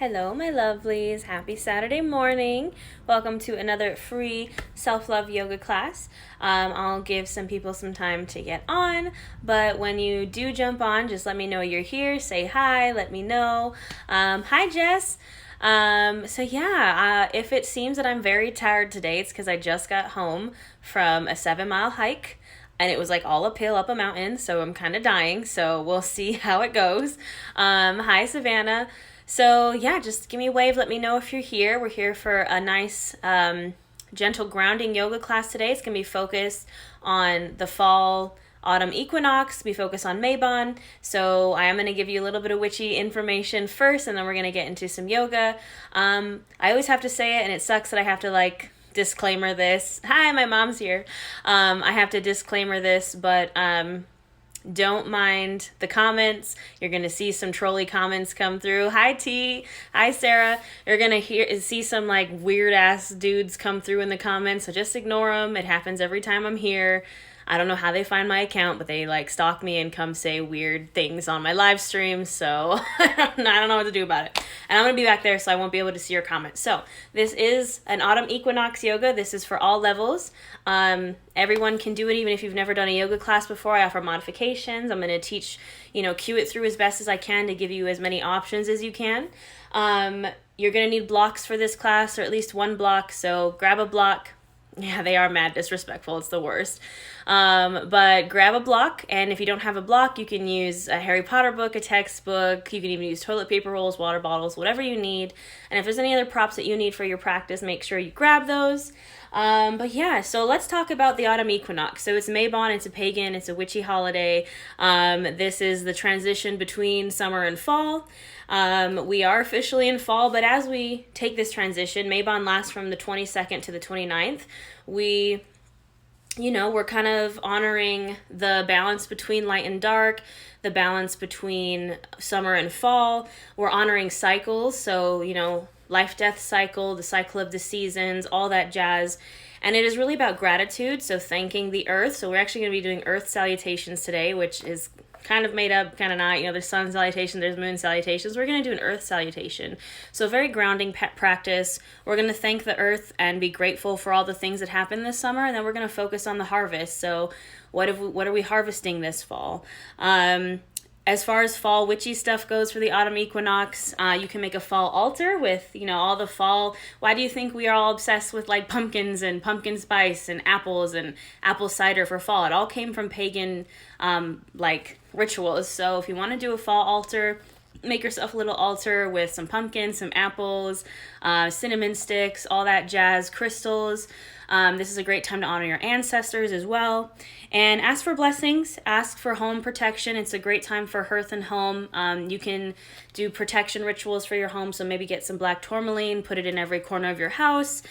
Hello, my lovelies. Happy Saturday morning. Welcome to another free self-love yoga class. I'll give some people some time to get on, but when you do jump on, just let me know you're here. Say hi, let me know. Hi, Jess. If it seems that I'm very tired today, it's because I just got home from a 7-mile hike. And it was like all uphill up a mountain, so I'm kind of dying. So we'll see how it goes. Hi, Savannah. So yeah, just give me a wave. Let me know if you're here. We're here for a nice, gentle grounding yoga class today. It's going to be focused on the fall, autumn equinox. We focus on Mabon. So I am going to give you a little bit of witchy information first, and then we're going to get into some yoga. I always have to say it, and it sucks that I have to disclaimer this. Hi, my mom's here. I have to disclaimer this, but don't mind the comments. You're going to see some trolly comments come through. Hi, T. Hi, Sarah. You're going to see some weird ass dudes come through in the comments, so just ignore them. It happens every time I'm here. I don't know how they find my account, but they stalk me and come say weird things on my live streams, so I don't know what to do about it. And I'm going to be back there, so I won't be able to see your comments. So this is an autumn equinox yoga. This is for all levels. Everyone can do it, even if you've never done a yoga class before. I offer modifications. I'm going to teach, cue it through as best as I can to give you as many options as you can. You're going to need blocks for this class, or at least one block, so grab a block. Yeah, they are mad disrespectful. It's the worst. But grab a block, and if you don't have a block, you can use a Harry Potter book, a textbook. You can even use toilet paper rolls, water bottles, whatever you need. And if there's any other props that you need for your practice, make sure you grab those. So let's talk about the autumn equinox. So it's Mabon, it's a pagan, it's a witchy holiday. This is the transition between summer and fall. We are officially in fall, but as we take this transition, Mabon lasts from the 22nd to the 29th. We're kind of honoring the balance between light and dark, the balance between summer and fall. We're honoring cycles, so, life-death cycle, the cycle of the seasons, all that jazz. And it is really about gratitude, so thanking the earth. So we're actually going to be doing earth salutations today, which is kind of made up, kind of not. There's sun salutations, there's moon salutations. We're going to do an earth salutation. So very grounding practice. We're going to thank the earth and be grateful for all the things that happened this summer, and then we're going to focus on the harvest. So what are we harvesting this fall? As far as fall witchy stuff goes for the autumn equinox, you can make a fall altar with, all the fall. Why do you think we are all obsessed with pumpkins and pumpkin spice and apples and apple cider for fall? It all came from pagan, rituals. So if you want to do a fall altar, make yourself a little altar with some pumpkins, some apples, cinnamon sticks, all that jazz, crystals. This is a great time to honor your ancestors as well. And ask for blessings, ask for home protection. It's a great time for hearth and home. You can do protection rituals for your home, so maybe get some black tourmaline, put it in every corner of your house.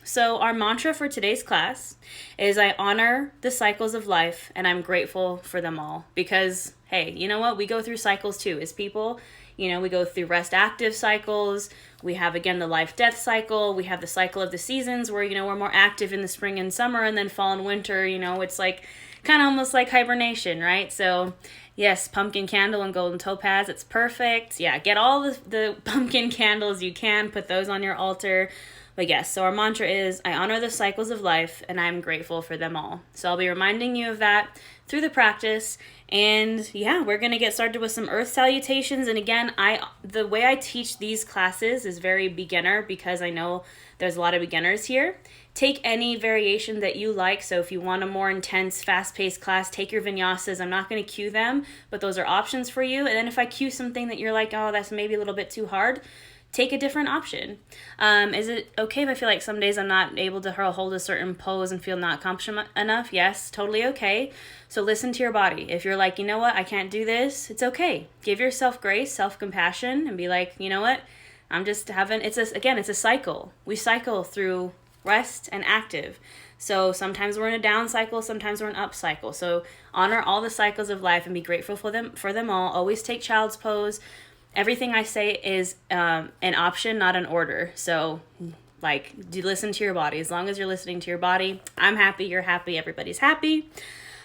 So our mantra for today's class is I honor the cycles of life and I'm grateful for them all. Because, hey, you know what? We go through cycles too as people. We go through rest active cycles. We have, again, the life-death cycle. We have the cycle of the seasons where, we're more active in the spring and summer, and then fall and winter, it's kind of almost like hibernation, right? So, yes, pumpkin candle and golden topaz, it's perfect. Yeah, get all the pumpkin candles you can. Put those on your altar. But yes, so our mantra is, I honor the cycles of life, and I'm grateful for them all. So I'll be reminding you of that through the practice. And yeah, we're going to get started with some earth salutations. And again, the way I teach these classes is very beginner, because I know there's a lot of beginners here. Take any variation that you like. So if you want a more intense, fast-paced class, take your vinyasas. I'm not going to cue them, but those are options for you. And then if I cue something that you're like, oh, that's maybe a little bit too hard, take a different option. Is it okay if I feel like some days I'm not able to hold a certain pose and feel not accomplished enough? Yes, totally okay. So listen to your body. If you're like, you know what, I can't do this, it's okay. Give yourself grace, self-compassion, and be like, you know what, I'm just having, it's a cycle. We cycle through rest and active. So sometimes we're in a down cycle, sometimes we're in an up cycle. So honor all the cycles of life and be grateful for them all. Always take child's pose. Everything I say is an option, not an order. So, do listen to your body. As long as you're listening to your body, I'm happy, you're happy, everybody's happy.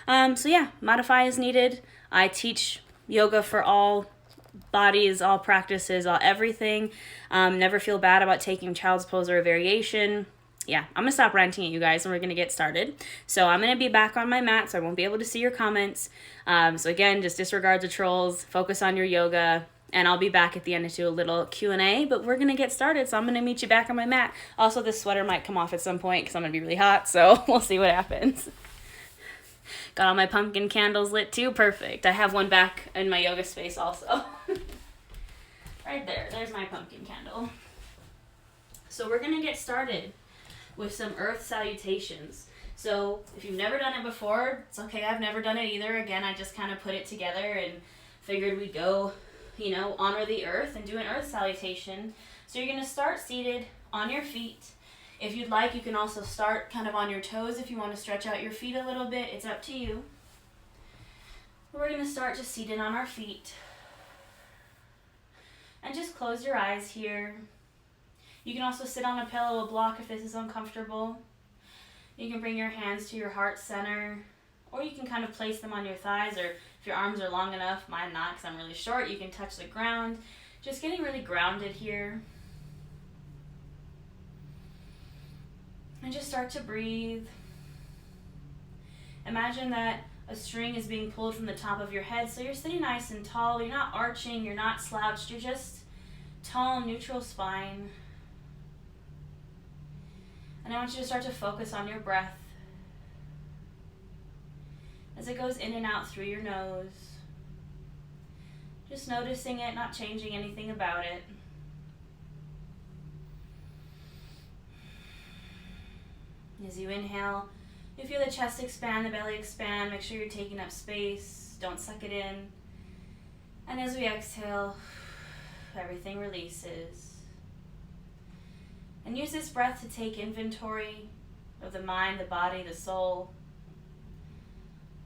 Modify as needed. I teach yoga for all bodies, all practices, all everything. Never feel bad about taking child's pose or a variation. Yeah, I'm gonna stop ranting at you guys and we're gonna get started. So I'm gonna be back on my mat, so I won't be able to see your comments. So again, just disregard the trolls, focus on your yoga, and I'll be back at the end to do a little Q&A, but we're gonna get started. So I'm gonna meet you back on my mat. Also, this sweater might come off at some point because I'm gonna be really hot, so we'll see what happens. Got all my pumpkin candles lit too, perfect. I have one back in my yoga space also. Right there, there's my pumpkin candle. So we're gonna get started with some earth salutations. So if you've never done it before, it's okay, I've never done it either. Again, I just kind of put it together and figured we'd go, honor the earth and do an earth salutation. So you're gonna start seated on your feet. If you'd like, you can also start kind of on your toes if you want to stretch out your feet a little bit. It's up to you. We're gonna start just seated on our feet. And just close your eyes here. You can also sit on a pillow, a block if this is uncomfortable. You can bring your hands to your heart center, or you can kind of place them on your thighs, or if your arms are long enough, mine not because I'm really short, you can touch the ground. Just getting really grounded here. And just start to breathe. Imagine that a string is being pulled from the top of your head, so you're sitting nice and tall, you're not arching, you're not slouched, you're just tall, neutral spine. And I want you to start to focus on your breath as it goes in and out through your nose. Just noticing it, not changing anything about it. As you inhale, you feel the chest expand, the belly expand. Make sure you're taking up space. Don't suck it in. And as we exhale, everything releases. And use this breath to take inventory of the mind, the body, the soul.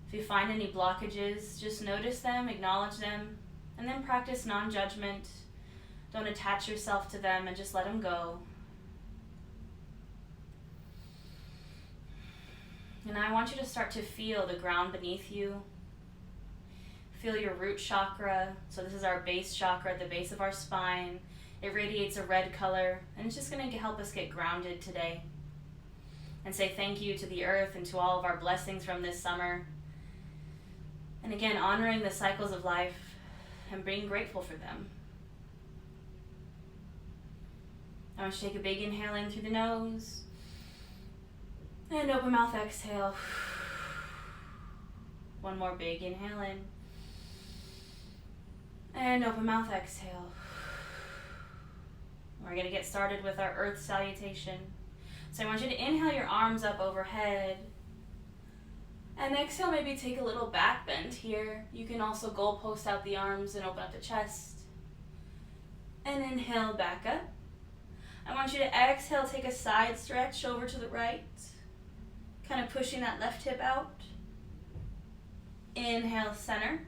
If you find any blockages, just notice them, acknowledge them, and then practice non-judgment. Don't attach yourself to them and just let them go. And I want you to start to feel the ground beneath you. Feel your root chakra. So this is our base chakra at the base of our spine. It radiates a red color, and it's just going to help us get grounded today. And say thank you to the earth and to all of our blessings from this summer. And again, honoring the cycles of life and being grateful for them. I want you to take a big inhale in through the nose. And open mouth exhale. One more big inhale in. And open mouth exhale. We're going to get started with our earth salutation. So I want you to inhale your arms up overhead. And exhale, maybe take a little back bend here. You can also goalpost out the arms and open up the chest. And inhale back up. I want you to exhale, take a side stretch over to the right. Kind of pushing that left hip out. Inhale, center.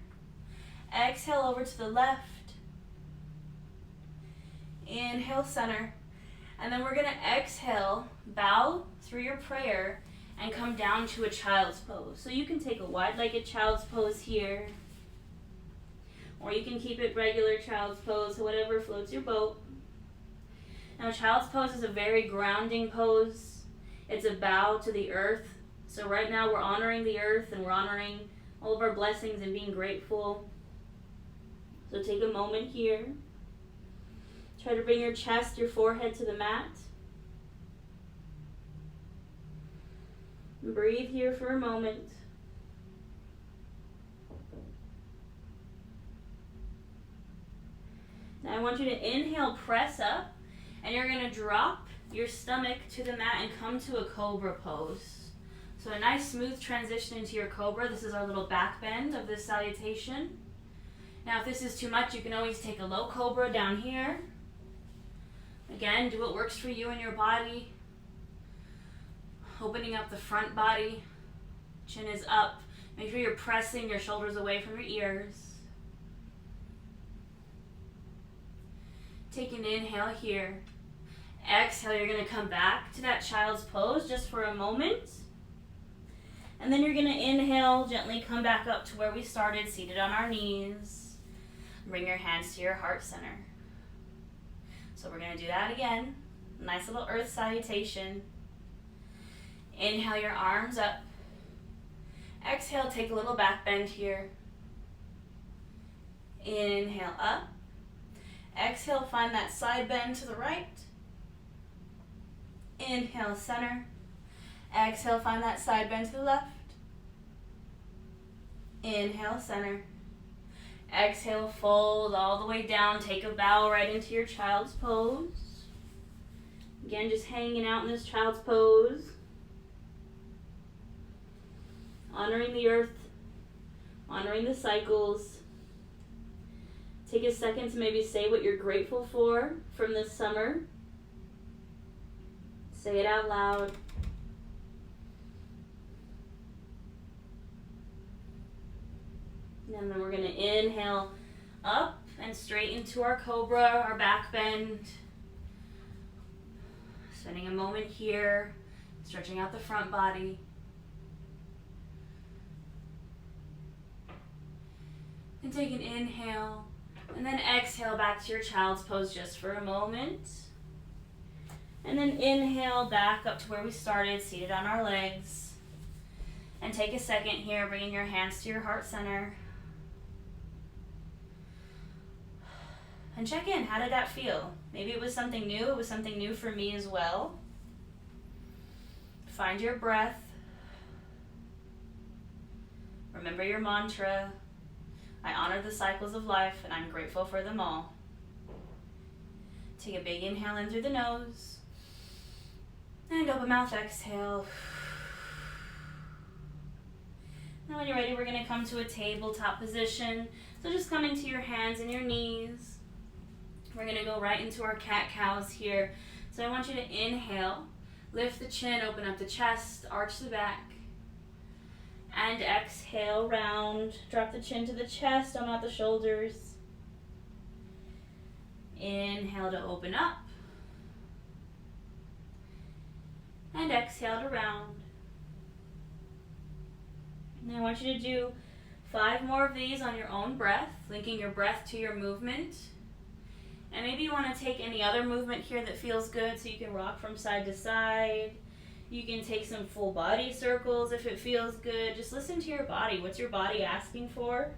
Exhale over to the left. Inhale, center. And then we're going to exhale, bow through your prayer, and come down to a child's pose. So you can take a wide-legged child's pose here, or you can keep it regular child's pose, whatever floats your boat. Now, child's pose is a very grounding pose. It's a bow to the earth. So right now we're honoring the earth and we're honoring all of our blessings and being grateful. So take a moment here. Try to bring your chest, your forehead to the mat. And breathe here for a moment. Now I want you to inhale, press up, and you're going to drop your stomach to the mat and come to a cobra pose. So a nice smooth transition into your cobra. This is our little back bend of this salutation. Now if this is too much, you can always take a low cobra down here. Again, do what works for you and your body. Opening up the front body. Chin is up. Make sure you're pressing your shoulders away from your ears. Take an inhale here. Exhale, you're going to come back to that child's pose just for a moment. And then you're going to inhale, gently come back up to where we started, seated on our knees. Bring your hands to your heart center. So we're going to do that again. Nice little earth salutation. Inhale your arms up. Exhale, take a little back bend here. Inhale up. Exhale, find that side bend to the right. Inhale, center. Exhale, find that side bend to the left. Inhale, center. Exhale, fold all the way down. Take a bow right into your child's pose. Again, just hanging out in this child's pose. Honoring the earth, honoring the cycles. Take a second to maybe say what you're grateful for from this summer. Say it out loud. And then we're going to inhale up and straight into our cobra, our back bend. Spending a moment here, stretching out the front body. And take an inhale, and then exhale back to your child's pose just for a moment. And then inhale back up to where we started, seated on our legs. And take a second here, bringing your hands to your heart center. And check in, how did that feel? Maybe it was something new, it was something new for me as well. Find your breath. Remember your mantra. I honor the cycles of life and I'm grateful for them all. Take a big inhale in through the nose. And open mouth, exhale. Now when you're ready, we're going to come to a tabletop position. So just coming to your hands and your knees. We're going to go right into our cat-cows here. So I want you to inhale, lift the chin, open up the chest, arch the back. And exhale, round. Drop the chin to the chest, don't out the shoulders. Inhale to open up. And exhale to round. And I want you to do 5 more of these on your own breath, linking your breath to your movement. And maybe you want to take any other movement here that feels good, so you can rock from side to side. You can take some full body circles if it feels good. Just listen to your body. What's your body asking for?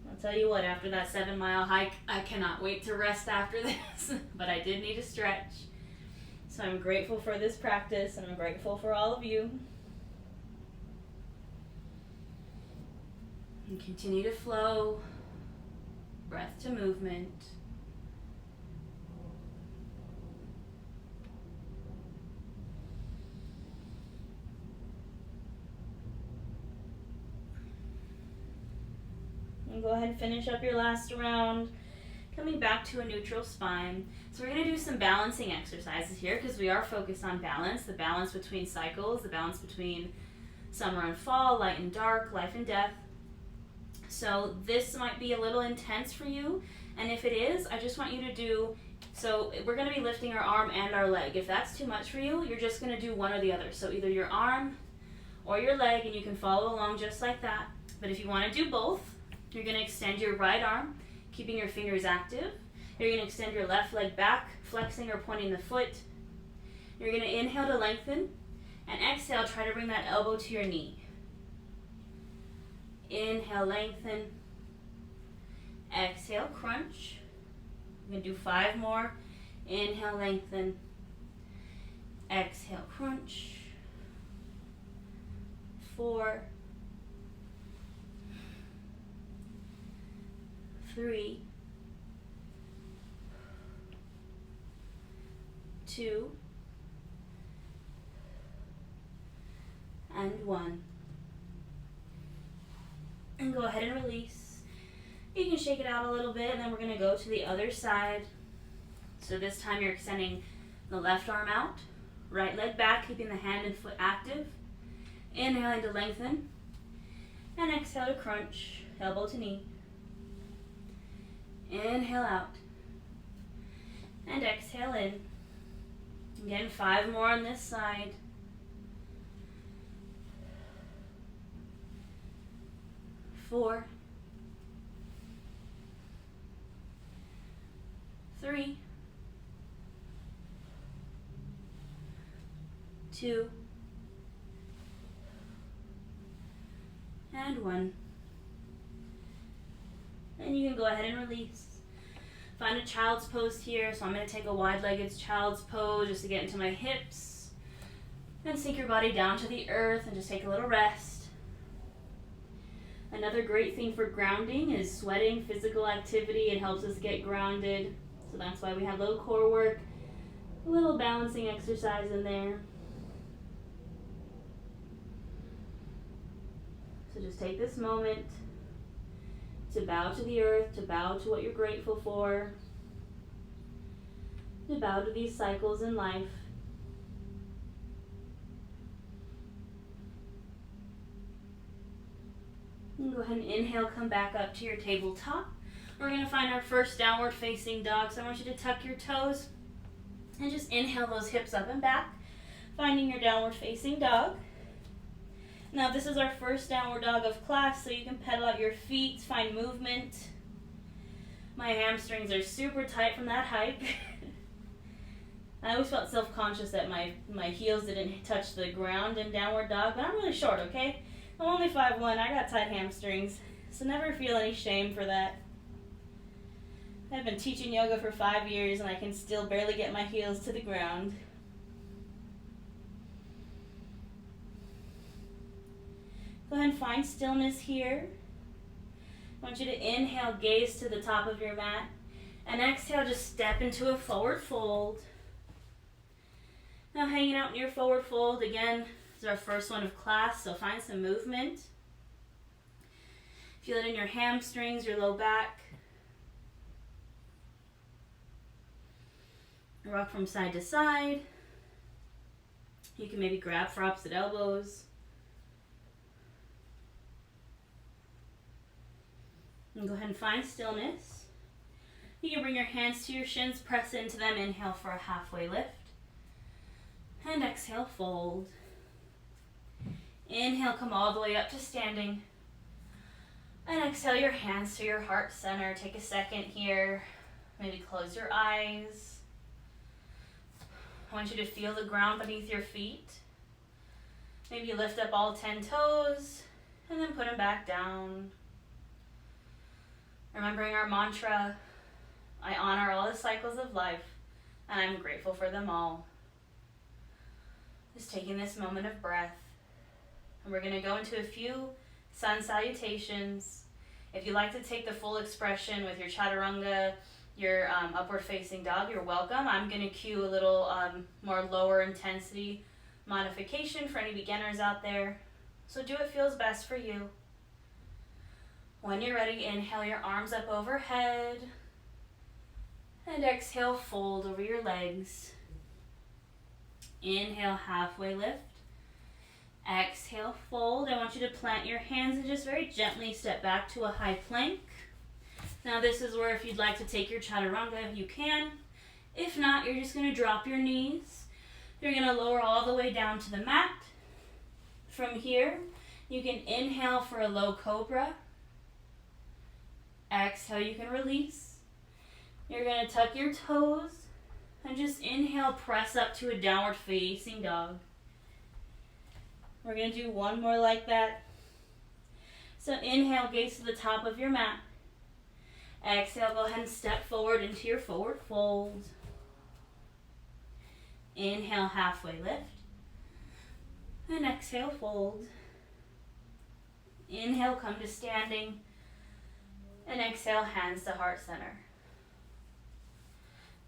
I'll tell you what, after that 7-mile hike, I cannot wait to rest after this. But I did need a stretch. So I'm grateful for this practice, and I'm grateful for all of you. And continue to flow. Breath to movement. And go ahead and finish up your last round, coming back to a neutral spine. So we're going to do some balancing exercises here because we are focused on balance, the balance between cycles, the balance between summer and fall, light and dark, life and death. So this might be a little intense for you, and if it is, I just want you to do, so we're going to be lifting our arm and our leg. If that's too much for you, you're just going to do one or the other. So either your arm or your leg, and you can follow along just like that. But if you want to do both, you're going to extend your right arm, keeping your fingers active. You're going to extend your left leg back, flexing or pointing the foot. You're going to inhale to lengthen, and exhale, try to bring that elbow to your knee. Inhale, lengthen. Exhale, crunch. I'm going to do 5 more. Inhale, lengthen. Exhale, crunch. 4, 3, 2, and 1. And go ahead and release. You can shake it out a little bit, and then we're going to go to the other side. So this time you're extending the left arm out, right leg back, keeping the hand and foot active. Inhaling to lengthen, and exhale to crunch, elbow to knee. Inhale out, and exhale in. Again, 5 more on this side. 4, 3, 2, and 1. And you can go ahead and release. Find a child's pose here. So I'm going to take a wide-legged child's pose just to get into my hips. And sink your body down to the earth and just take a little rest. Another great thing for grounding is sweating, physical activity. It helps us get grounded. So that's why we have low core work. A little balancing exercise in there. So just take this moment to bow to the earth, to bow to what you're grateful for, to bow to these cycles in life. And go ahead and inhale, come back up to your tabletop. We're going to find our first downward facing dog. So I want you to tuck your toes and just inhale those hips up and back, finding your downward facing dog. Now this is our first downward dog of class, so you can pedal out your feet, find movement. My hamstrings are super tight from that hike. I always felt self-conscious that my heels didn't touch the ground in downward dog, but I'm really short, okay? I'm only 5'1", I got tight hamstrings, so never feel any shame for that. I've been teaching yoga for 5 years and I can still barely get my heels to the ground. Go ahead and find stillness here. I want you to inhale, gaze to the top of your mat, and exhale, just step into a forward fold. Now hanging out in your forward fold, again, this is our first one of class, so find some movement. Feel it in your hamstrings, your low back. Rock from side to side. You can maybe grab for opposite elbows. And go ahead and find stillness. You can bring your hands to your shins, press into them, inhale for a halfway lift. And exhale, fold. Inhale, come all the way up to standing. And exhale your hands to your heart center. Take a second here. Maybe close your eyes. I want you to feel the ground beneath your feet. Maybe lift up all 10 toes and then put them back down. Remembering our mantra, I honor all the cycles of life and I'm grateful for them all. Just taking this moment of breath. And we're going to go into a few sun salutations. If you like to take the full expression with your chaturanga, your upward facing dog, you're welcome. I'm going to cue a little more lower intensity modification for any beginners out there. So do what feels best for you. When you're ready, inhale your arms up overhead. And exhale, fold over your legs. Inhale, halfway lift. Exhale, fold. I want you to plant your hands and just very gently step back to a high plank. Now this is where if you'd like to take your chaturanga, you can. If not, you're just going to drop your knees. You're going to lower all the way down to the mat. From here, you can inhale for a low cobra. Exhale, you can release. You're going to tuck your toes and just inhale, press up to a downward facing dog. We're going to do one more like that. So inhale, gaze to the top of your mat. Exhale, go ahead and step forward into your forward fold. Inhale, halfway lift. And exhale, fold. Inhale, come to standing. And exhale, hands to heart center.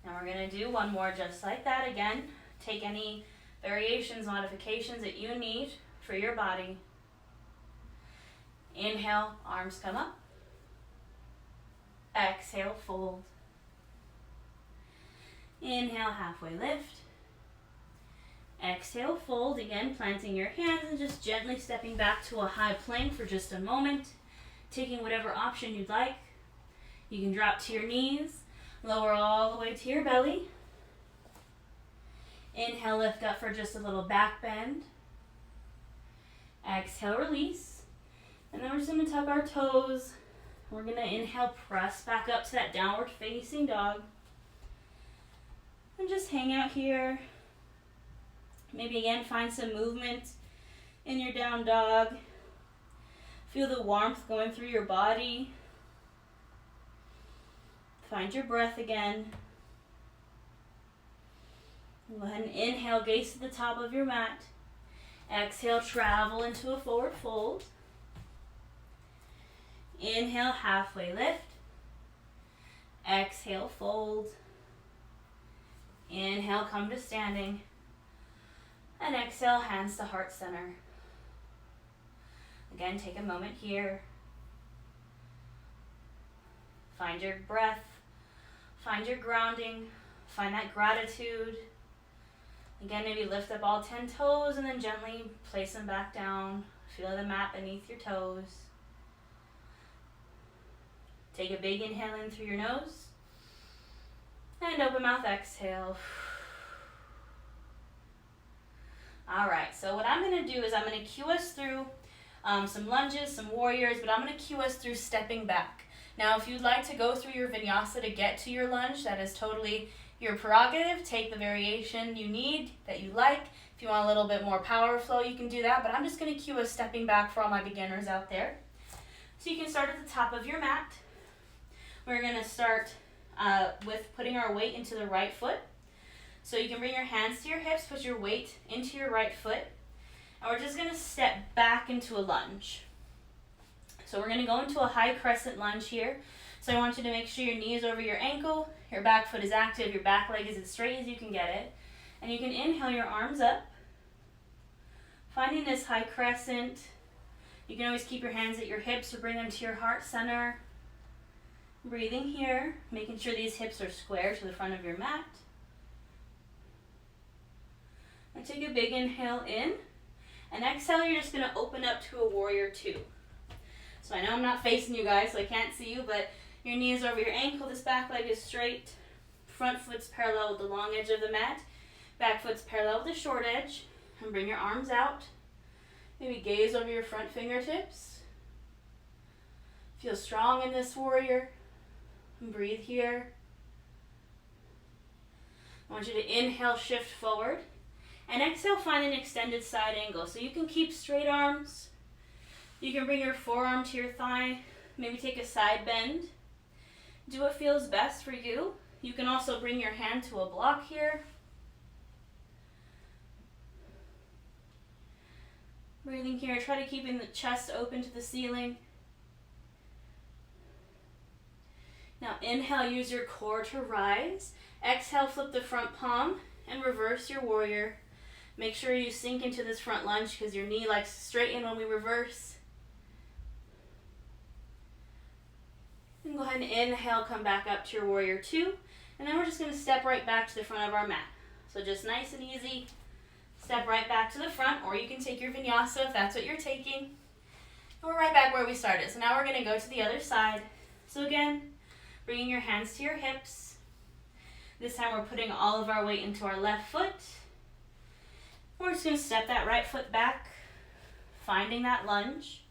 Now we're going to do one more just like that again. Take any variations, modifications that you need for your body. Inhale, arms come up. Exhale, fold. Inhale, halfway lift. Exhale, fold. Again, planting your hands and just gently stepping back to a high plank for just a moment. Taking whatever option you'd like. You can drop to your knees. Lower all the way to your belly. Inhale, lift up for just a little back bend. Exhale, release. And then we're just going to tuck our toes. We're going to inhale, press back up to that downward facing dog. And just hang out here. Maybe again find some movement in your down dog. Feel the warmth going through your body. Find your breath again. Go ahead and inhale, gaze to the top of your mat. Exhale, travel into a forward fold. Inhale, halfway lift. Exhale, fold. Inhale, come to standing. And exhale, hands to heart center. Again, take a moment here. Find your breath. Find your grounding. Find that gratitude. Again, maybe lift up all 10 toes and then gently place them back down. Feel the mat beneath your toes. Take a big inhale in through your nose. And open mouth, exhale. All right, so what I'm going to do is I'm going to cue us through some lunges, some warriors, but I'm going to cue us through stepping back. Now, if you'd like to go through your vinyasa to get to your lunge, that is totally your prerogative. Take the variation you need, that you like. If you want a little bit more power flow, you can do that, but I'm just going to cue us stepping back for all my beginners out there. So you can start at the top of your mat. We're going to start with putting our weight into the right foot. So you can bring your hands to your hips, put your weight into your right foot, and we're just going to step back into a lunge. So we're going to go into a high crescent lunge here. So I want you to make sure your knee is over your ankle, your back foot is active, your back leg is as straight as you can get it. And you can inhale your arms up, finding this high crescent. You can always keep your hands at your hips or bring them to your heart center. Breathing here, making sure these hips are square to the front of your mat. And take a big inhale in, and exhale, you're just going to open up to a warrior two. So I know I'm not facing you guys, so I can't see you, but your knee is over your ankle, this back leg is straight, front foot's parallel with the long edge of the mat, back foot's parallel with the short edge, and bring your arms out. Maybe gaze over your front fingertips. Feel strong in this warrior, and breathe here. I want you to inhale, shift forward. And exhale, find an extended side angle. So you can keep straight arms. You can bring your forearm to your thigh. Maybe take a side bend. Do what feels best for you. You can also bring your hand to a block here. Breathing here. Try to keep the chest open to the ceiling. Now inhale, use your core to rise. Exhale, flip the front palm and reverse your warrior. Make sure you sink into this front lunge because your knee likes to straighten when we reverse. And go ahead and inhale, come back up to your warrior two. And then we're just going to step right back to the front of our mat. So just nice and easy. Step right back to the front, or you can take your vinyasa if that's what you're taking. And we're right back where we started. So now we're going to go to the other side. So again, bringing your hands to your hips. This time we're putting all of our weight into our left foot. We're just going to step that right foot back, finding that lunge.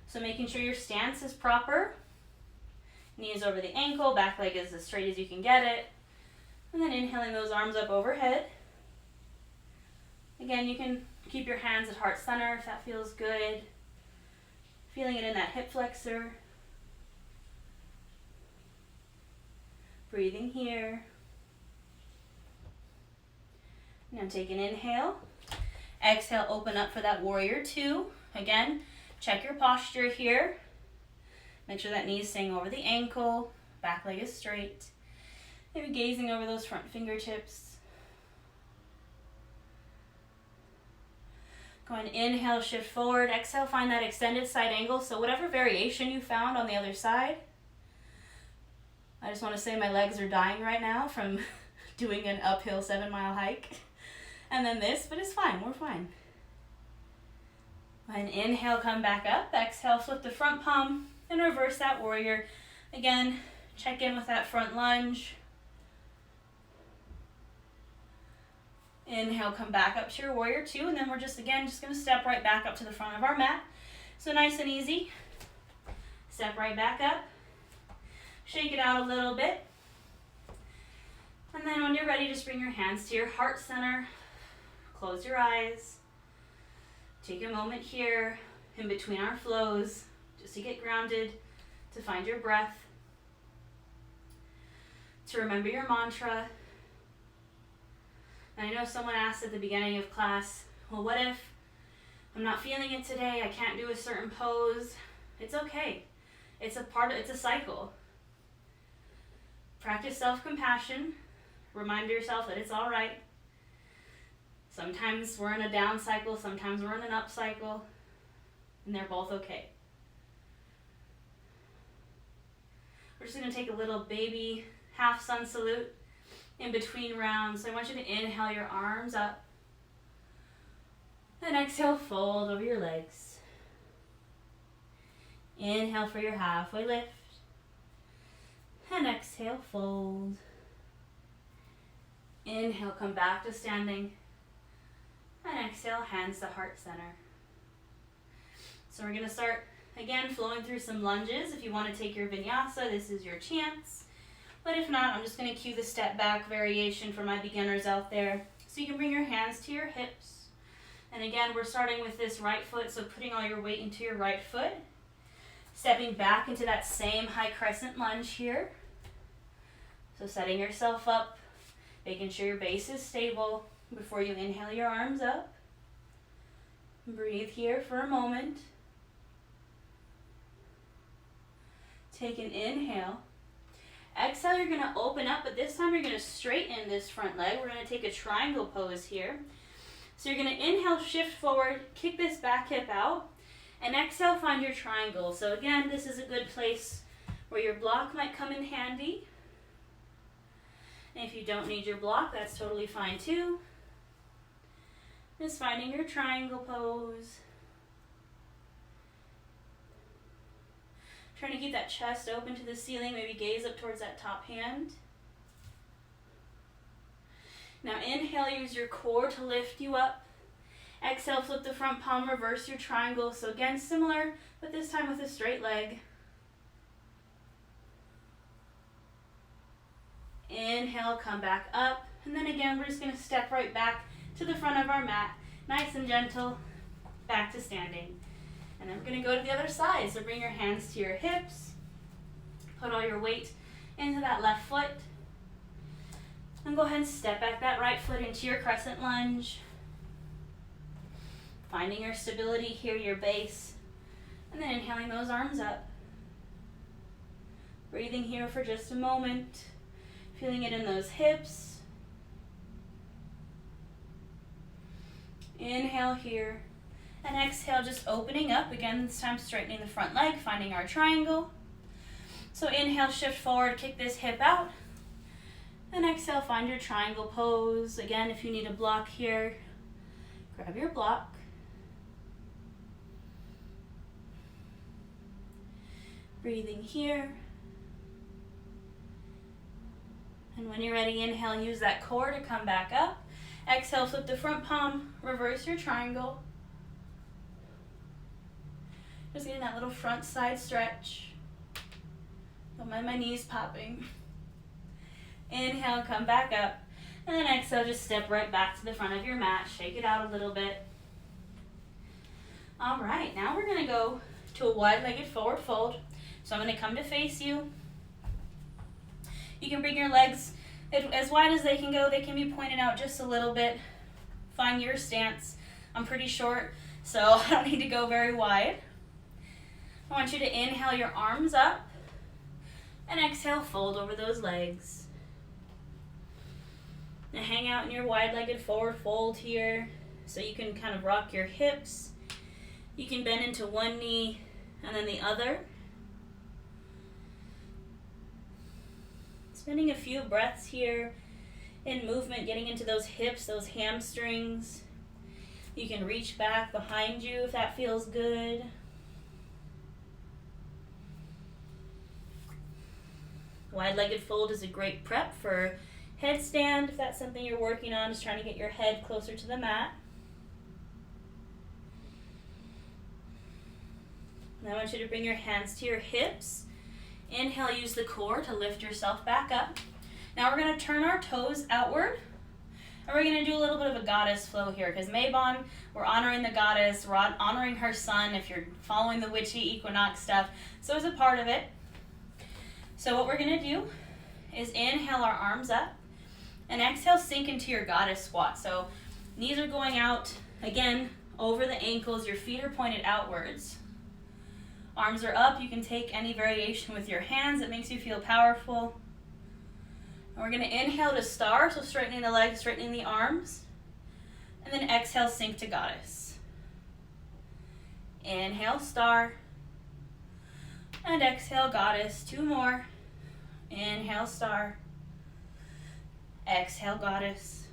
So making sure your stance is proper. Knee is over the ankle, back leg is as straight as you can get it. And then inhaling those arms up overhead. Again, you can keep your hands at heart center if that feels good. Feeling it in that hip flexor. Breathing here. Now take an inhale. Exhale, open up for that warrior two. Again, check your posture here. Make sure that knee is staying over the ankle. Back leg is straight. Maybe gazing over those front fingertips. Go ahead and inhale, shift forward. Exhale, find that extended side angle. So whatever variation you found on the other side. I just want to say my legs are dying right now from doing an uphill 7-mile hike. And then this, but it's fine, we're fine. And inhale, come back up. Exhale, flip the front palm and reverse that warrior. Again, check in with that front lunge. Inhale, come back up to your warrior two, and then we're just going to step right back up to the front of our mat. So nice and easy. Step right back up. Shake it out a little bit. And And then when you're ready, just bring your hands to your heart center. Close your eyes. Take a moment here in between our flows just to get grounded, to find your breath, to remember your mantra. And I know someone asked at the beginning of class, well, what if I'm not feeling it today? I can't do a certain pose. It's okay. It's a cycle. Practice self-compassion. Remind yourself that it's all right. Sometimes we're in a down cycle, sometimes we're in an up cycle, and they're both okay. We're just going to take a little baby half sun salute in between rounds. So I want you to inhale your arms up, and exhale, fold over your legs. Inhale for your halfway lift, and exhale, fold. Inhale, come back to standing, and exhale, hands to heart center. So we're going to start again flowing through some lunges. If you want to take your vinyasa, this is your chance. But if not, I'm just going to cue the step back variation for my beginners out there. So you can bring your hands to your hips. And again, we're starting with this right foot, so putting all your weight into your right foot. Stepping back into that same high crescent lunge here. So setting yourself up, making sure your base is stable before you inhale your arms up. Breathe here for a moment. Take an inhale. Exhale, you're going to open up, but this time you're going to straighten this front leg. We're going to take a triangle pose here. So you're going to inhale, shift forward, kick this back hip out, and exhale, find your triangle. So again, this is a good place where your block might come in handy. And if you don't need your block, that's totally fine too. Just finding your triangle pose. Trying to keep that chest open to the ceiling, maybe gaze up towards that top hand. Now inhale, use your core to lift you up. Exhale, flip the front palm, reverse your triangle. So again, similar, but this time with a straight leg. Inhale, come back up. And then again, we're just going to step right back to the front of our mat. Nice and gentle, back to standing. And then we're going to go to the other side. So bring your hands to your hips. Put all your weight into that left foot. And go ahead and step back that right foot into your crescent lunge. Finding your stability here, your base. And then inhaling those arms up. Breathing here for just a moment. Feeling it in those hips. Inhale here. And exhale, just opening up. Again, this time straightening the front leg, finding our triangle. So inhale, shift forward, kick this hip out. And exhale, find your triangle pose. Again, if you need a block here, grab your block. Breathing here. And when you're ready, inhale, use that core to come back up. Exhale, flip the front palm, reverse your triangle. Just getting that little front side stretch. Don't mind my knees popping. Inhale, come back up. And then exhale, just step right back to the front of your mat. Shake it out a little bit. All right, now we're going to go to a wide-legged forward fold. So I'm going to come to face you. You can bring your legs as wide as they can go. They can be pointed out just a little bit. Find your stance. I'm pretty short, so I don't need to go very wide. I want you to inhale your arms up and exhale, fold over those legs. Now hang out in your wide-legged forward fold here so you can kind of rock your hips. You can bend into one knee and then the other. Spending a few breaths here in movement, getting into those hips, those hamstrings. You can reach back behind you if that feels good. Wide-legged fold is a great prep for headstand if that's something you're working on, just trying to get your head closer to the mat. And I want you to bring your hands to your hips. Inhale, use the core to lift yourself back up. Now we're going to turn our toes outward. And we're going to do a little bit of a goddess flow here because Mabon, we're honoring the goddess, we're honoring her sun if you're following the witchy Equinox stuff. So it's a part of it. So what we're going to do is inhale our arms up and exhale, sink into your goddess squat. So knees are going out, again, over the ankles, your feet are pointed outwards. Arms are up, you can take any variation with your hands that makes you feel powerful. And we're going to inhale to star, so straightening the legs, straightening the arms. And then exhale, sink to goddess. Inhale, star. And exhale, goddess. 2 more. Inhale, star. Exhale, goddess.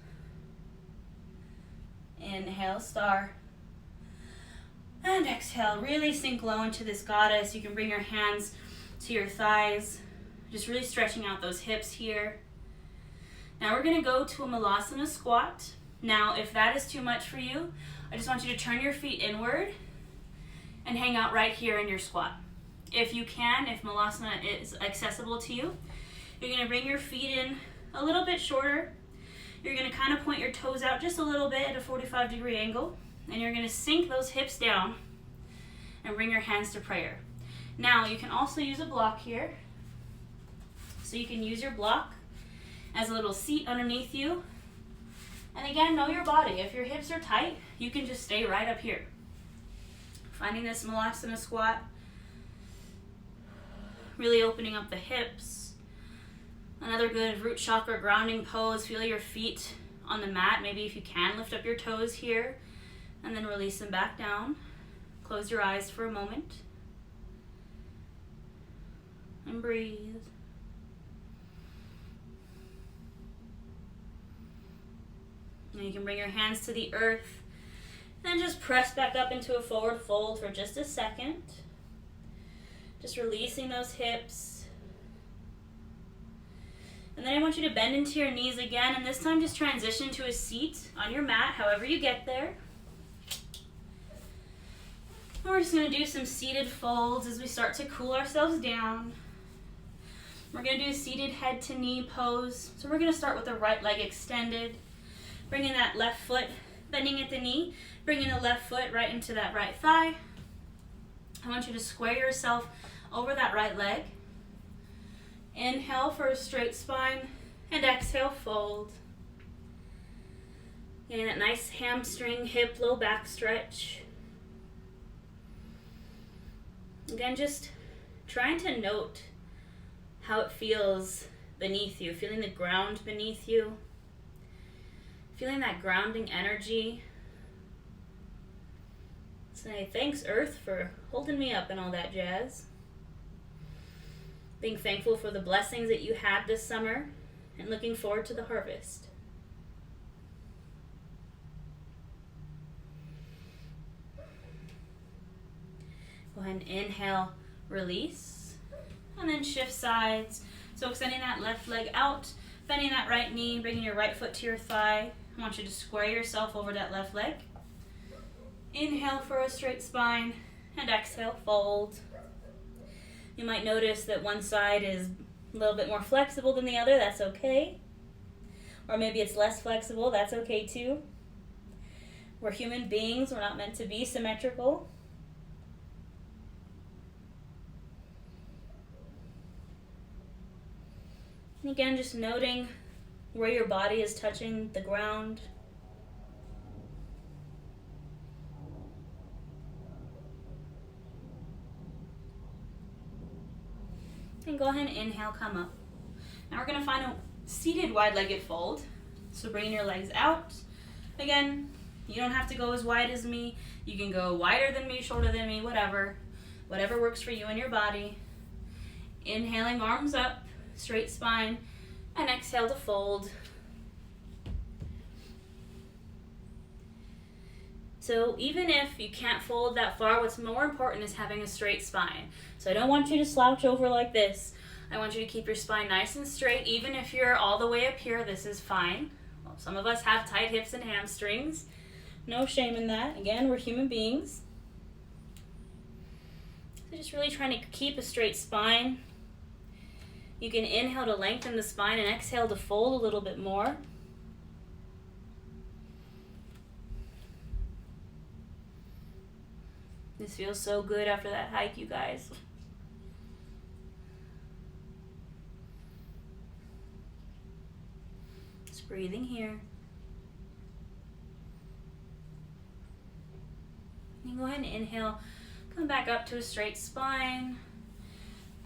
Inhale, star. And exhale, really sink low into this goddess. You can bring your hands to your thighs, just really stretching out those hips here. Now we're going to go to a Malasana squat. Now, if that is too much for you, I just want you to turn your feet inward and hang out right here in your squat. If you can, if Malasana is accessible to you, you're going to bring your feet in a little bit shorter. You're going to kind of point your toes out just a little bit at a 45-degree angle, and you're going to sink those hips down and bring your hands to prayer. Now, you can also use a block here. So you can use your block as a little seat underneath you. And again, know your body. If your hips are tight, you can just stay right up here. Finding this Malasana squat, really opening up the hips. Another good root chakra grounding pose. Feel your feet on the mat. Maybe if you can, lift up your toes here and then release them back down. Close your eyes for a moment and breathe. And you can bring your hands to the earth and just press back up into a forward fold for just a second. Just releasing those hips. And then I want you to bend into your knees again, and this time just transition to a seat on your mat, however you get there. And we're just going to do some seated folds as we start to cool ourselves down. We're going to do a seated head to knee pose. So we're going to start with the right leg extended. Bringing that left foot, bending at the knee, bringing the left foot right into that right thigh. I want you to square yourself over that right leg. Inhale for a straight spine, and exhale, fold. Getting that nice hamstring, hip, low back stretch. Again, just trying to note how it feels beneath you, feeling the ground beneath you. Feeling that grounding energy. Say thanks, Earth, for holding me up and all that jazz. Being thankful for the blessings that you had this summer and looking forward to the harvest. Go ahead and inhale, release, and then shift sides. So extending that left leg out, bending that right knee, bringing your right foot to your thigh. I want you to square yourself over that left leg. Inhale for a straight spine, and exhale, fold. You might notice that one side is a little bit more flexible than the other. That's okay. Or maybe it's less flexible. That's okay too. We're human beings. We're not meant to be symmetrical. And again, just noting where your body is touching the ground. And go ahead and inhale, come up. Now we're going to find a seated wide-legged fold. So bringing your legs out. Again, you don't have to go as wide as me. You can go wider than me, shorter than me, whatever. Whatever works for you and your body. Inhaling, arms up, straight spine, and exhale to fold. So even if you can't fold that far, what's more important is having a straight spine. So I don't want you to slouch over like this. I want you to keep your spine nice and straight. Even if you're all the way up here, this is fine. Well, some of us have tight hips and hamstrings. No shame in that. Again, we're human beings. So just really trying to keep a straight spine. You can inhale to lengthen the spine and exhale to fold a little bit more. This feels so good after that hike, you guys. Just breathing here. And go ahead and inhale. Come back up to a straight spine.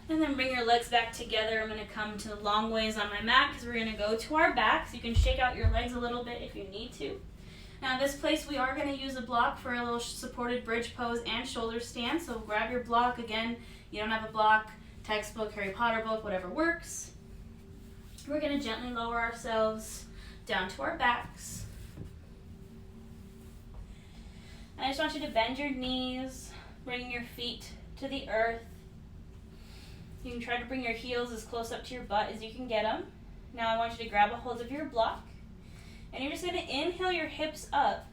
And then bring your legs back together. I'm going to come to long ways on my mat because we're going to go to our backs. You can shake out your legs a little bit if you need to. Now in this place we are going to use a block for a little supported bridge pose and shoulder stand. So grab your block. Again, you don't have a block, textbook, Harry Potter book, whatever works. We're going to gently lower ourselves down to our backs. And I just want you to bend your knees, bring your feet to the earth. You can try to bring your heels as close up to your butt as you can get them. Now I want you to grab a hold of your block. And you're just going to inhale your hips up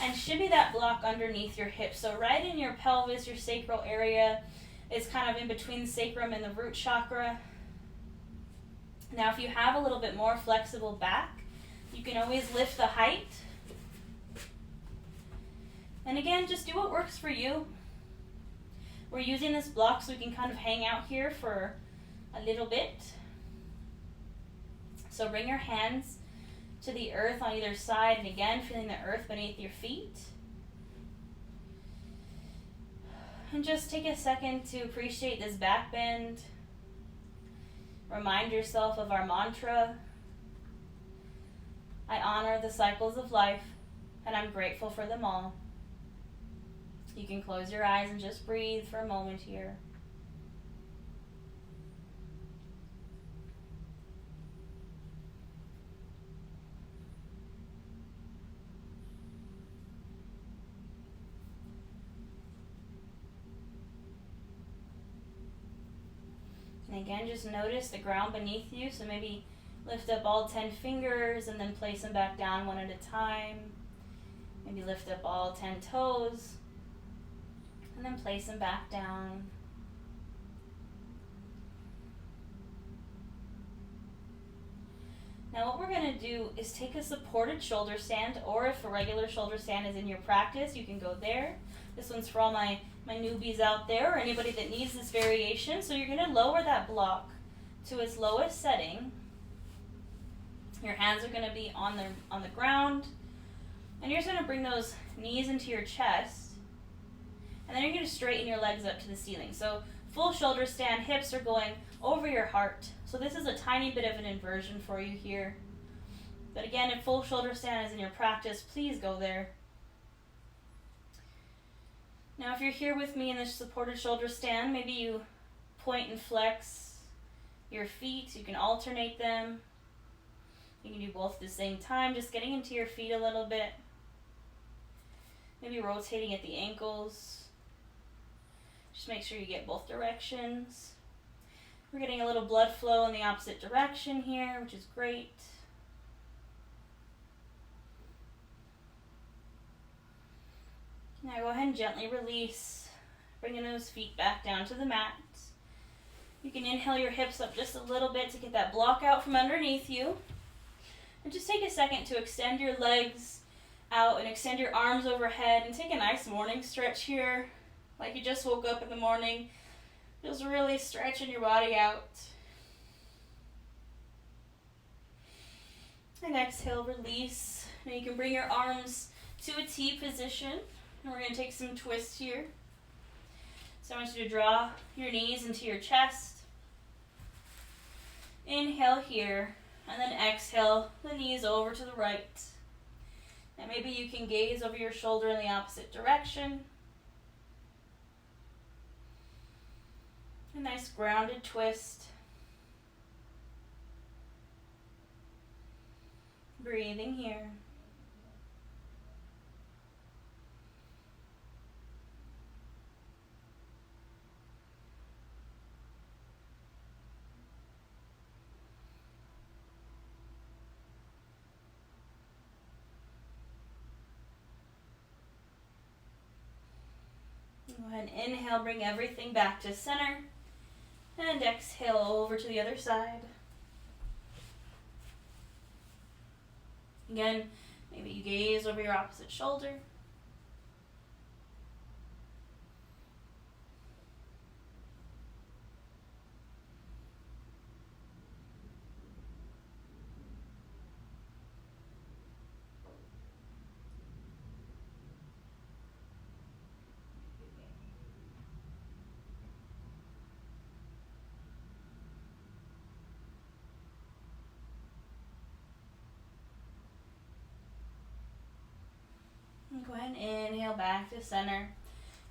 and shimmy that block underneath your hips. So right in your pelvis, your sacral area is kind of in between the sacrum and the root chakra. Now if you have a little bit more flexible back, you can always lift the height. And again, just do what works for you. We're using this block so we can kind of hang out here for a little bit. So bring your hands to the earth on either side, and again, feeling the earth beneath your feet. And just take a second to appreciate this back bend. Remind yourself of our mantra. I honor the cycles of life, and I'm grateful for them all. You can close your eyes and just breathe for a moment here. And again, just notice the ground beneath you. So maybe lift up all 10 fingers and then place them back down one at a time. Maybe lift up all 10 toes and then place them back down. Now what we're going to do is take a supported shoulder stand, or if a regular shoulder stand is in your practice, you can go there. This one's for all my newbies out there, or anybody that needs this variation. So you're going to lower that block to its lowest setting. Your hands are going to be on the ground, and you're just going to bring those knees into your chest, and then you're going to straighten your legs up to the ceiling. So full shoulder stand, hips are going over your heart. So this is a tiny bit of an inversion for you here. But again, if full shoulder stand is in your practice, please go there. Now if you're here with me in this supported shoulder stand, maybe you point and flex your feet. You can alternate them. You can do both at the same time, just getting into your feet a little bit. Maybe rotating at the ankles. Just make sure you get both directions. We're getting a little blood flow in the opposite direction here, which is great. Now go ahead and gently release, bringing those feet back down to the mat. You can inhale your hips up just a little bit to get that block out from underneath you. And just take a second to extend your legs out and extend your arms overhead and take a nice morning stretch here. Like you just woke up in the morning. Just really stretching your body out. And exhale, release. Now you can bring your arms to a T position. And we're going to take some twists here. So I want you to draw your knees into your chest. Inhale here. And then exhale the knees over to the right. And maybe you can gaze over your shoulder in the opposite direction. A nice grounded twist. Breathing here. Go ahead and inhale, bring everything back to center. And exhale over to the other side. Again, maybe you gaze over your opposite shoulder. And go ahead and inhale back to center.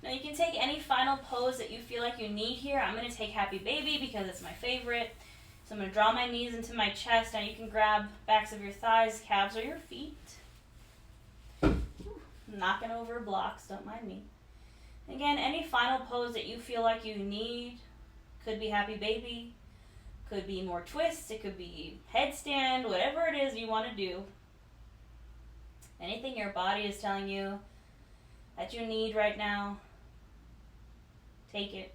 Now you can take any final pose that you feel like you need here. I'm going to take Happy Baby because it's my favorite. So I'm going to draw my knees into my chest. Now you can grab backs of your thighs, calves, or your feet. I'm knocking over blocks, don't mind me. Again, any final pose that you feel like you need. Could be Happy Baby, could be more twists, it could be headstand, whatever it is you want to do. Anything your body is telling you that you need right now, take it.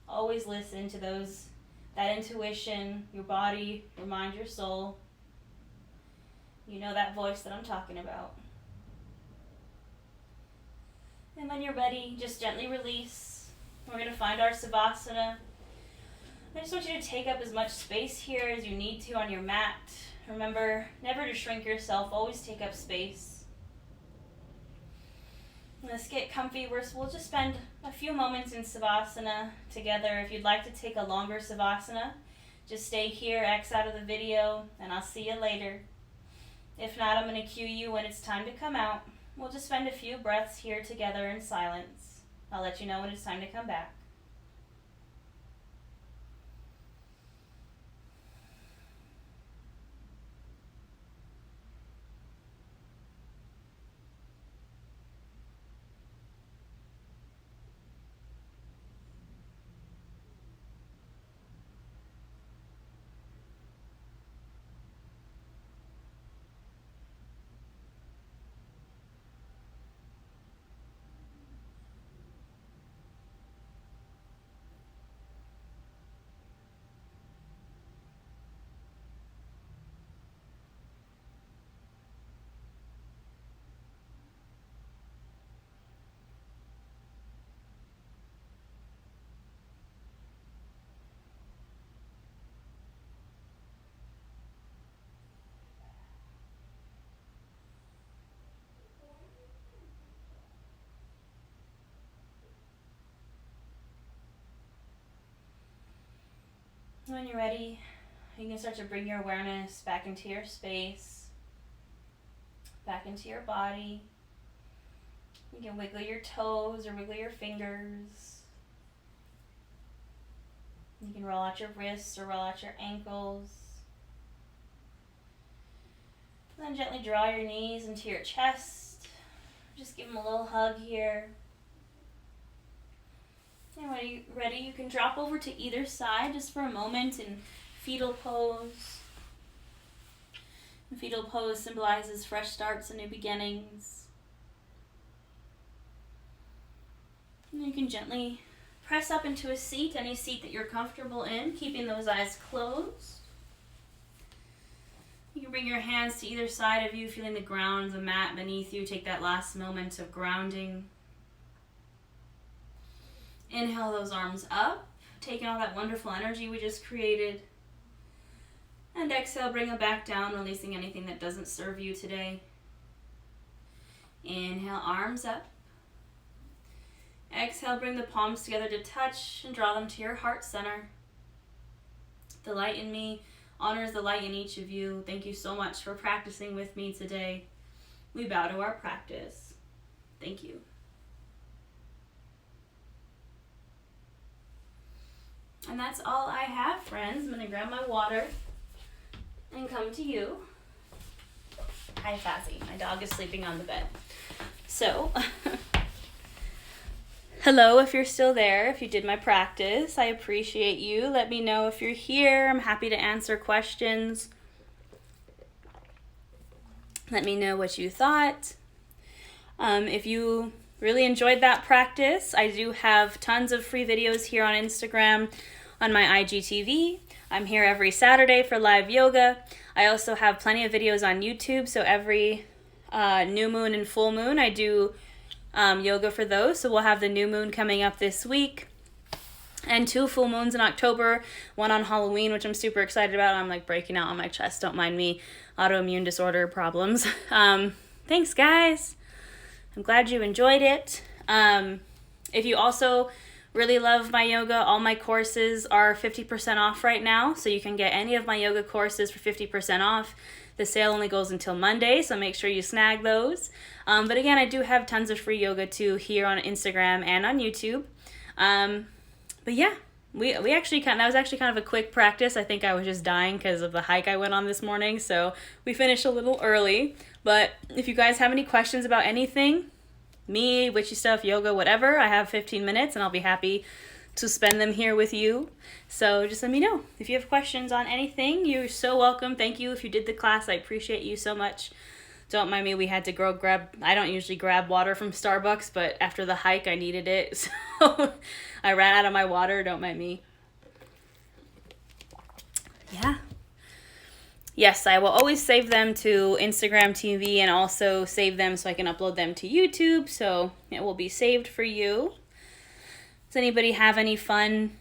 Always listen to that intuition, your body, your mind, your soul. You know that voice that I'm talking about. And when you're ready, just gently release. We're going to find our Savasana. I just want you to take up as much space here as you need to on your mat. Remember, never to shrink yourself, always take up space. Let's get comfy. We'll just spend a few moments in Savasana together. If you'd like to take a longer Savasana, just stay here, X out of the video, and I'll see you later. If not, I'm going to cue you when it's time to come out. We'll just spend a few breaths here together in silence. I'll let you know when it's time to come back. When you're ready, you can start to bring your awareness back into your space, back into your body. You can wiggle your toes or wiggle your fingers. You can roll out your wrists or roll out your ankles. And then gently draw your knees into your chest. Just give them a little hug here. And when you're ready, you can drop over to either side just for a moment in fetal pose. And fetal pose symbolizes fresh starts and new beginnings. And you can gently press up into a seat, any seat that you're comfortable in, keeping those eyes closed. You can bring your hands to either side of you, feeling the ground, the mat beneath you. Take that last moment of grounding. Inhale those arms up, taking all that wonderful energy we just created. And exhale, bring them back down, releasing anything that doesn't serve you today. Inhale, arms up. Exhale, bring the palms together to touch and draw them to your heart center. The light in me honors the light in each of you. Thank you so much for practicing with me today. We bow to our practice. Thank you. And that's all I have, friends. I'm going to grab my water and come to you. Hi, Fazzy. My dog is sleeping on the bed. So, hello if you're still there, if you did my practice. I appreciate you. Let me know if you're here. I'm happy to answer questions. Let me know what you thought. If you really enjoyed that practice, I do have tons of free videos here on Instagram on my IGTV. I'm here every Saturday for live yoga. I also have plenty of videos on YouTube, so every new moon and full moon I do yoga for those. So we'll have the new moon coming up this week and 2 full moons in October, one on Halloween, which I'm super excited about. I'm like breaking out on my chest, don't mind me, autoimmune disorder problems. Thanks guys, I'm glad you enjoyed it. If you also really love my yoga, all my courses are 50% off right now, so you can get any of my yoga courses for 50% off. The sale only goes until Monday, so make sure you snag those. But again, I do have tons of free yoga too here on Instagram and on YouTube. But yeah, we actually that was actually kind of a quick practice. I think I was just dying because of the hike I went on this morning, so we finished a little early. But if you guys have any questions about anything, me, witchy stuff, yoga, whatever, I have 15 minutes and I'll be happy to spend them here with you. So just let me know if you have questions on anything. You're so welcome. Thank you if you did the class. I appreciate you so much. Don't mind me, we had to grab, I don't usually grab water from Starbucks, but after the hike I needed it, so I ran out of my water, don't mind me. Yeah. Yes, I will always save them to Instagram TV and also save them so I can upload them to YouTube, so it will be saved for you. Does anybody have any fun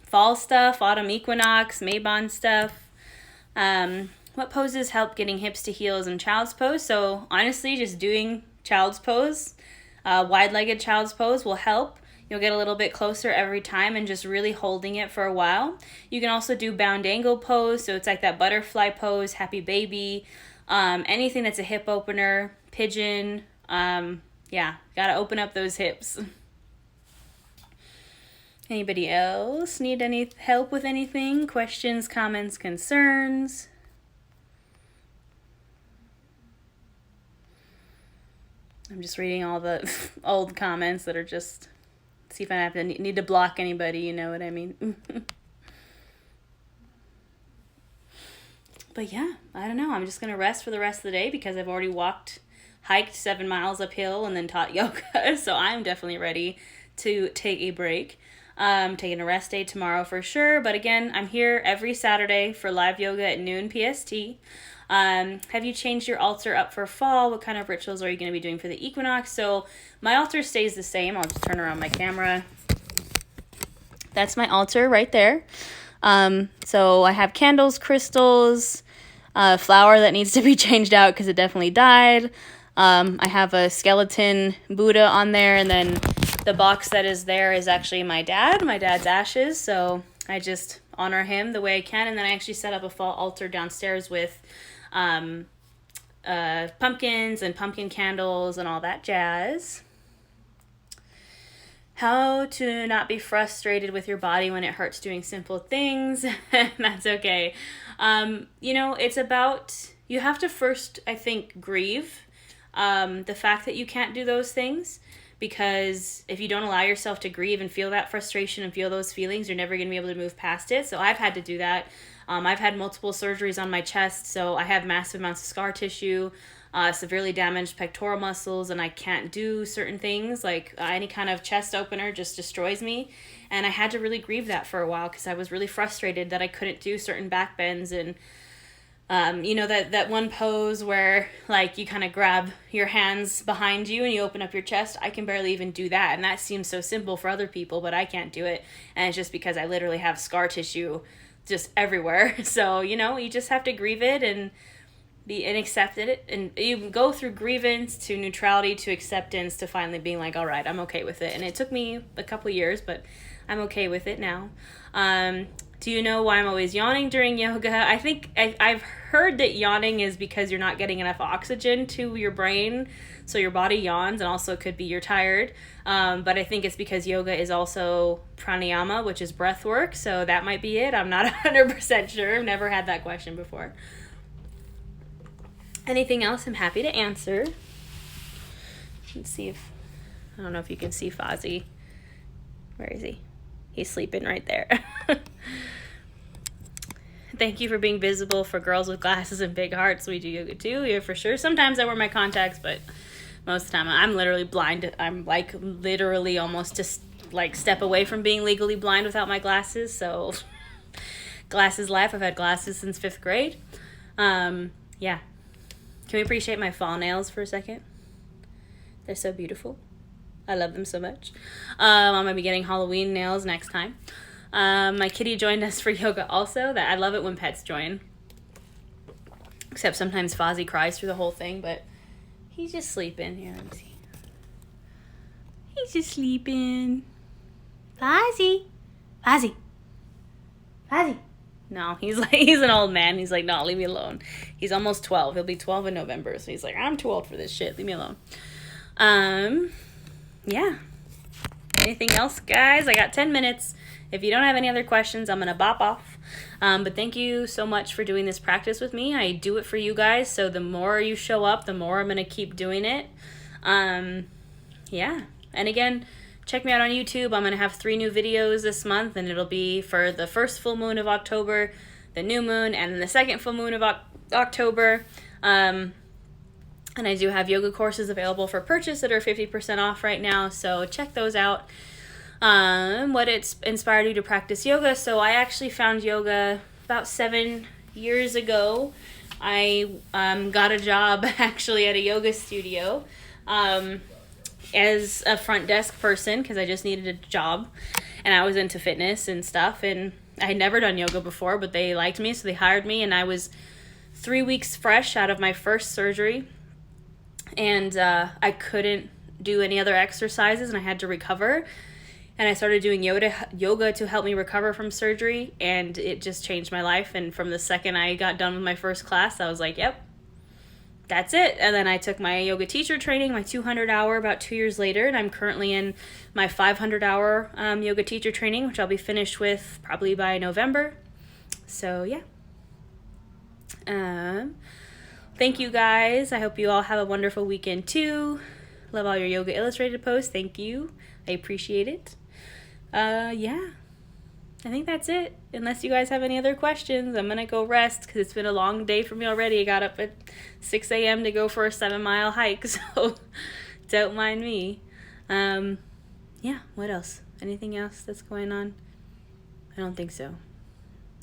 fall stuff, autumn equinox, Mabon stuff? What poses help getting hips to heels in child's pose? So honestly, just doing child's pose, wide-legged child's pose will help. You'll get a little bit closer every time and just really holding it for a while. You can also do bound angle pose, so it's like that butterfly pose, happy baby, anything that's a hip opener, pigeon. Yeah, gotta open up those hips. Anybody else need any help with anything? Questions, comments, concerns? I'm just reading all the old comments that are just, see if I have to need to block anybody, you know what I mean? But yeah, I don't know. I'm just going to rest for the rest of the day because I've already hiked 7 miles uphill and then taught yoga. So I'm definitely ready to take a break. Taking a rest day tomorrow for sure. But again, I'm here every Saturday for live yoga at noon PST. Have you changed your altar up for fall? What kind of rituals are you going to be doing for the equinox? So my altar stays the same. I'll just turn around my camera. That's my altar right there. So I have candles, crystals, flower that needs to be changed out because it definitely died. I have a skeleton Buddha on there, and then the box that is there is actually my dad's ashes. So I just honor him the way I can. And then I actually set up a fall altar downstairs with pumpkins and pumpkin candles and all that jazz. How to not be frustrated with your body when it hurts doing simple things. That's okay. It's about, you have to first, I think, grieve the fact that you can't do those things. Because if you don't allow yourself to grieve and feel that frustration and feel those feelings, you're never going to be able to move past it. So I've had to do that. I've had multiple surgeries on my chest, so I have massive amounts of scar tissue, severely damaged pectoral muscles, and I can't do certain things. Like any kind of chest opener just destroys me. And I had to really grieve that for a while because I was really frustrated that I couldn't do certain back bends and that one pose where like you kind of grab your hands behind you and you open up your chest. I can barely even do that. And that seems so simple for other people, but I can't do it. And it's just because I literally have scar tissue just everywhere. So, you just have to grieve it and accept it. And you go through grievance to neutrality to acceptance to finally being like, all right, I'm okay with it. And it took me a couple years, but I'm okay with it now. Do you know why I'm always yawning during yoga? I think I've heard that yawning is because you're not getting enough oxygen to your brain, so your body yawns, and also it could be you're tired. But I think it's because yoga is also pranayama, which is breath work, so that might be it. I'm not 100% sure. I've never had that question before. Anything else? I'm happy to answer. Let's see if, I don't know if you can see Fozzie. Where is he? He's sleeping right there. Thank you for being visible for girls with glasses and big hearts. We do yoga too, yeah, for sure. Sometimes I wear my contacts, but most of the time I'm literally blind. I'm like literally almost to like step away from being legally blind without my glasses. So glasses life. I've had glasses since 5th grade. Yeah. Can we appreciate my fall nails for a second? They're so beautiful. I love them so much. I'm going to be getting Halloween nails next time. My kitty joined us for yoga also. That I love it when pets join. Except sometimes Fozzie cries through the whole thing, but he's just sleeping. Here, let me see. He's just sleeping. Fozzie. Fozzie. Fozzie. No, he's an old man. He's like, no, leave me alone. He's almost 12. He'll be 12 in November. So he's like, I'm too old for this shit. Leave me alone. Yeah. Anything else, guys? I got 10 minutes. If you don't have any other questions, I'm going to bop off. But thank you so much for doing this practice with me. I do it for you guys. So the more you show up, the more I'm going to keep doing it. Yeah. And again, check me out on YouTube. I'm going to have 3 new videos this month, and it'll be for the first full moon of October, the new moon, and the second full moon of October. And I do have yoga courses available for purchase that are 50% off right now, so check those out. What inspired you to practice yoga? So I actually found yoga about 7 years ago. I got a job actually at a yoga studio. As a front desk person because I just needed a job and I was into fitness and stuff, and I had never done yoga before, but they liked me, so they hired me, and I was 3 weeks fresh out of my first surgery, and I couldn't do any other exercises and I had to recover, and I started doing yoga to help me recover from surgery, and it just changed my life. And from the second I got done with my first class, I was like, yep, that's it. And then I took my yoga teacher training, my 200-hour, about 2 years later, and I'm currently in my 500-hour yoga teacher training, which I'll be finished with probably by November. So yeah. Thank you guys. I hope you all have a wonderful weekend too. Love all your Yoga Illustrated posts. Thank you. I appreciate it. Yeah. I think that's it. Unless you guys have any other questions, I'm going to go rest because it's been a long day for me already. I got up at 6 a.m. to go for a 7-mile hike, so don't mind me. Yeah, what else? Anything else that's going on? I don't think so.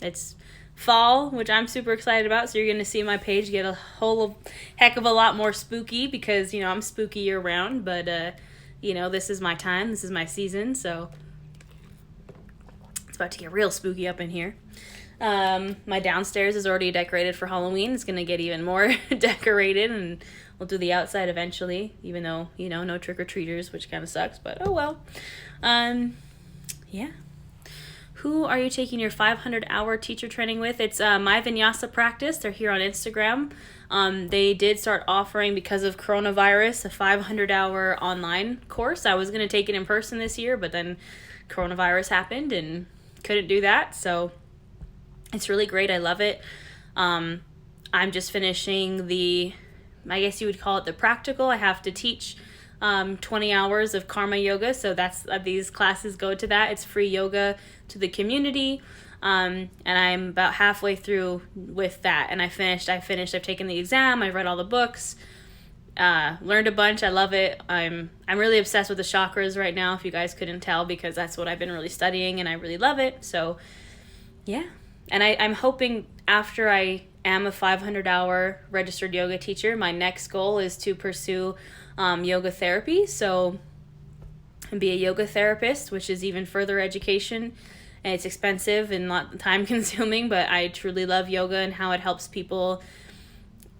It's fall, which I'm super excited about, so you're going to see my page get a whole heck of a lot more spooky because, I'm spooky year-round, but, this is my time. This is my season, so it's about to get real spooky up in here. My downstairs is already decorated for Halloween. It's going to get even more decorated, and we'll do the outside eventually, even though, no trick-or-treaters, which kind of sucks, but oh well. Yeah. Who are you taking your 500-hour teacher training with? It's My Vinyasa Practice. They're here on Instagram. They did start offering, because of coronavirus, a 500-hour online course. I was going to take it in person this year, but then coronavirus happened and couldn't do that, so it's really great. I love it. I'm just finishing I guess you would call it the practical. I have to teach 20 hours of karma yoga, so that's these classes go to that. It's free yoga to the community, and I'm about halfway through with that, and I finished. I've taken the exam. I've read all the books. Learned a bunch. I love it. I'm really obsessed with the chakras right now, if you guys couldn't tell, because that's what I've been really studying, and I really love it. So yeah, and I'm hoping after I am a 500-hour registered yoga teacher, my next goal is to pursue yoga therapy, so and be a yoga therapist, which is even further education, and it's expensive and not time consuming, but I truly love yoga and how it helps people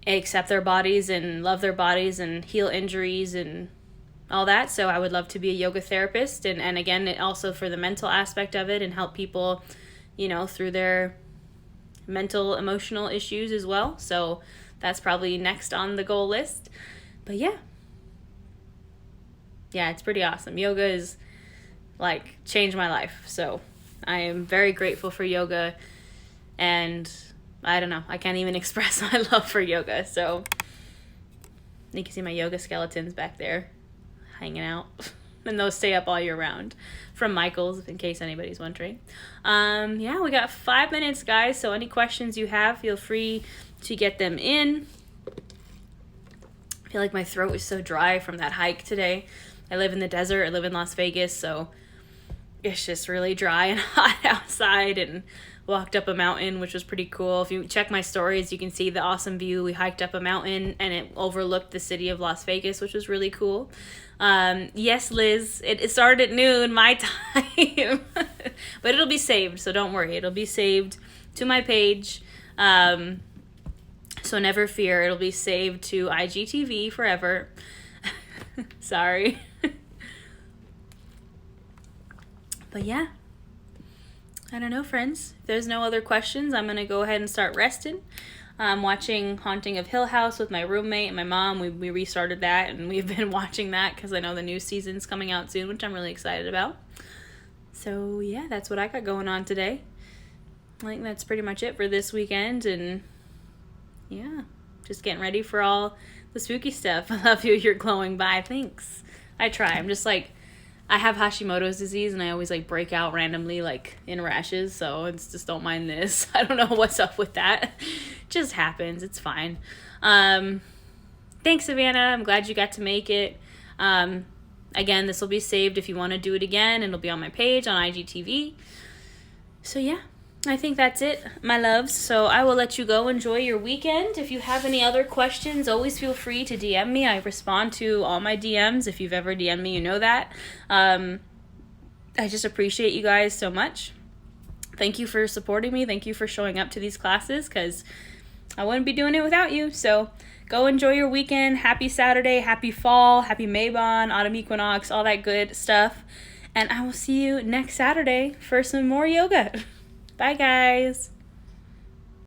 accept their bodies and love their bodies and heal injuries and all that. So I would love to be a yoga therapist, and again, it also for the mental aspect of it, and help people, through their mental, emotional issues as well. So that's probably next on the goal list. But yeah, it's pretty awesome. Yoga is changed my life. So I am very grateful for yoga, and I don't know, I can't even express my love for yoga. So you can see my yoga skeletons back there hanging out, and those stay up all year round from Michael's, in case anybody's wondering. Yeah, we got 5 minutes, guys, so any questions you have, feel free to get them in. I feel like my throat is so dry from that hike today. I live in the desert. I live in Las Vegas, so it's just really dry and hot outside, and walked up a mountain, which was pretty cool. If you check my stories, you can see the awesome view. We hiked up a mountain and it overlooked the city of Las Vegas, which was really cool. Yes, Liz, it started at noon my time, but it'll be saved, so don't worry. It'll be saved to my page. So never fear, it'll be saved to IGTV forever. Sorry. But yeah, I don't know, friends. If there's no other questions, I'm going to go ahead and start resting. I'm watching Haunting of Hill House with my roommate and my mom. We restarted that, and we've been watching that because I know the new season's coming out soon, which I'm really excited about. So yeah, that's what I got going on today. I think that's pretty much it for this weekend, and yeah, just getting ready for all the spooky stuff. I love you, you're glowing by. Thanks. I try. I'm just like, I have Hashimoto's disease, and I always like break out randomly like in rashes, so it's just, don't mind this. I don't know what's up with that. It just happens. It's fine. Thanks, Savannah. I'm glad you got to make it. Again, this will be saved if you want to do it again, and it'll be on my page on IGTV. So yeah, I think that's it, my loves. So I will let you go enjoy your weekend. If you have any other questions, always feel free to DM me. I respond to all my DMs. If you've ever DM'd me, you know that. I just appreciate you guys so much. Thank you for supporting me. Thank you for showing up to these classes, because I wouldn't be doing it without you. So go enjoy your weekend. Happy Saturday, happy fall, happy Mabon, autumn equinox, all that good stuff. And I will see you next Saturday for some more yoga. Bye, guys.